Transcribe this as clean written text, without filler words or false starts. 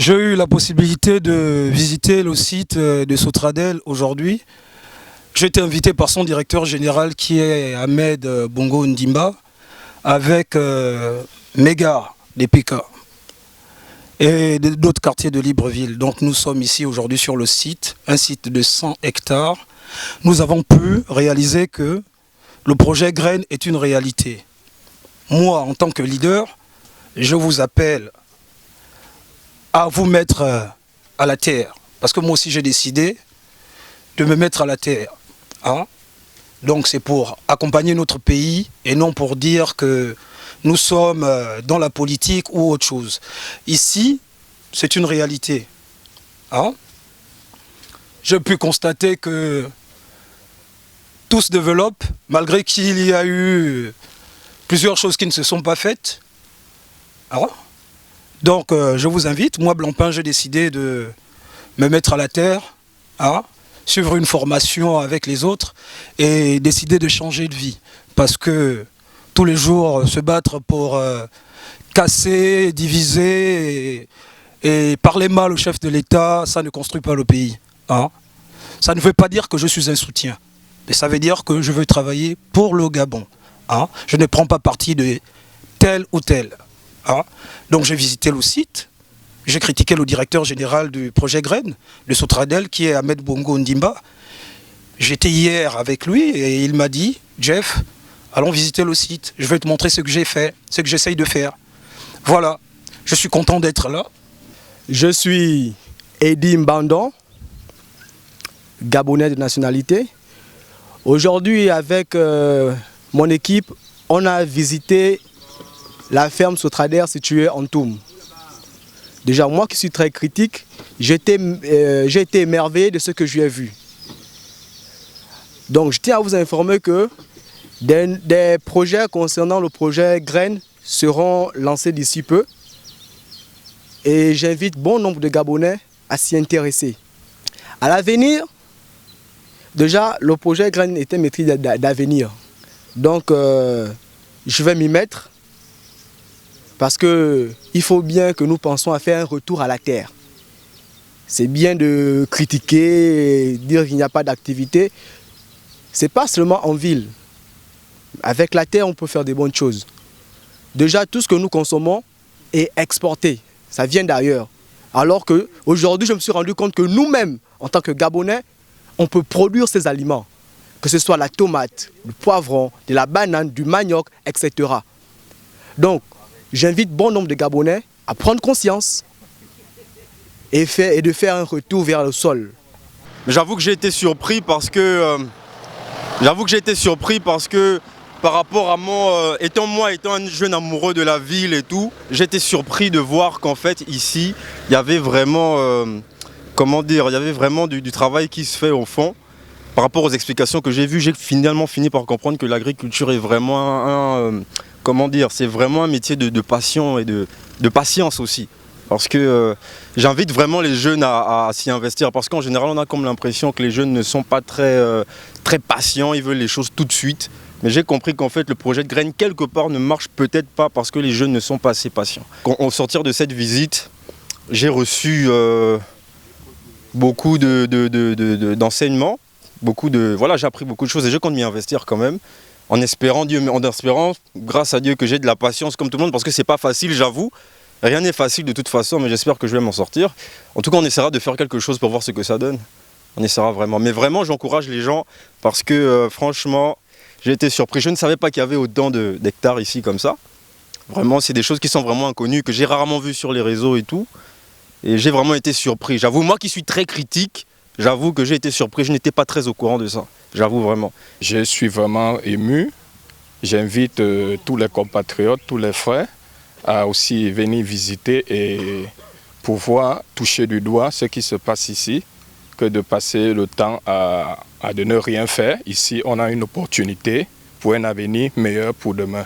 J'ai eu la possibilité de visiter le site de Sotradel aujourd'hui. J'ai été invité par son directeur général qui est Ahmed Bongo Ndimba avec Mega des PK et d'autres quartiers de Libreville. Donc nous sommes ici aujourd'hui sur le site, un site de 100 hectares. Nous avons pu réaliser que le projet Graines est une réalité. Moi, en tant que leader, je vous appelle à vous mettre à la terre. Parce que moi aussi j'ai décidé de me mettre à la terre. Hein? Donc c'est pour accompagner notre pays et non pour dire que nous sommes dans la politique ou autre chose. Ici, c'est une réalité. Hein? J'ai pu constater que tout se développe, malgré qu'il y a eu plusieurs choses qui ne se sont pas faites. Hein? Donc je vous invite, moi Blancpain, j'ai décidé de me mettre à la terre, hein, suivre une formation avec les autres et décider de changer de vie. Parce que tous les jours, se battre pour casser, diviser et parler mal au chef de l'État, ça ne construit pas le pays. Hein. Ça ne veut pas dire que je suis un soutien, mais ça veut dire que je veux travailler pour le Gabon. Hein. Je ne prends pas parti de tel ou tel. Hein. Donc j'ai visité le site, j'ai critiqué le directeur général du projet Graines, de Sotradel, qui est Ahmed Bongo Ndimba. J'étais hier avec lui et il m'a dit, Jeff, allons visiter le site, je vais te montrer ce que j'ai fait, ce que j'essaye de faire. Voilà, je suis content d'être là. Je suis Edim Bandon, Gabonais de nationalité. Aujourd'hui, avec mon équipe, on a visité la ferme Sotradel située en Toum. Déjà, moi qui suis très critique, j'ai été émerveillé de ce que j'ai vu. Donc, je tiens à vous informer que des projets concernant le projet Graines seront lancés d'ici peu. Et j'invite bon nombre de Gabonais à s'y intéresser. À l'avenir, déjà, le projet Graines était maîtrise d'avenir. Donc, je vais m'y mettre. Parce qu'il faut bien que nous pensions à faire un retour à la terre. C'est bien de critiquer, et dire qu'il n'y a pas d'activité. Ce n'est pas seulement en ville. Avec la terre, on peut faire des bonnes choses. Déjà, tout ce que nous consommons est exporté. Ça vient d'ailleurs. Alors qu'aujourd'hui, je me suis rendu compte que nous-mêmes, en tant que Gabonais, on peut produire ces aliments. Que ce soit la tomate, le poivron, de la banane, du manioc, etc. Donc, j'invite bon nombre de Gabonais à prendre conscience et de faire un retour vers le sol. J'avoue que j'ai été surpris parce que par rapport à moi étant un jeune amoureux de la ville et tout, j'étais surpris de voir qu'en fait ici, il y avait vraiment du travail qui se fait au fond. Par rapport aux explications que j'ai vues, j'ai finalement fini par comprendre que l'agriculture est vraiment c'est vraiment un métier de passion et de patience aussi. Parce que j'invite vraiment les jeunes à s'y investir. Parce qu'en général, on a comme l'impression que les jeunes ne sont pas très patients, ils veulent les choses tout de suite. Mais j'ai compris qu'en fait, le projet de Graines, quelque part, ne marche peut-être pas parce que les jeunes ne sont pas assez patients. Au sortir de cette visite, j'ai reçu beaucoup d'enseignements. J'ai appris beaucoup de choses et je compte m'y investir quand même. En espérant, grâce à Dieu, que j'ai de la patience comme tout le monde, parce que c'est pas facile, j'avoue. Rien n'est facile de toute façon, mais j'espère que je vais m'en sortir. En tout cas, on essaiera de faire quelque chose pour voir ce que ça donne. On essaiera vraiment. Mais vraiment, j'encourage les gens parce que franchement, j'ai été surpris. Je ne savais pas qu'il y avait autant d'hectares ici comme ça. Vraiment, c'est des choses qui sont vraiment inconnues, que j'ai rarement vues sur les réseaux et tout. Et j'ai vraiment été surpris. J'avoue, moi qui suis très critique, j'avoue que j'ai été surpris. Je n'étais pas très au courant de ça. J'avoue vraiment. Je suis vraiment ému. J'invite tous les compatriotes, tous les frères à aussi venir visiter et pouvoir toucher du doigt ce qui se passe ici, que de passer le temps à ne rien faire. Ici, on a une opportunité pour un avenir meilleur pour demain.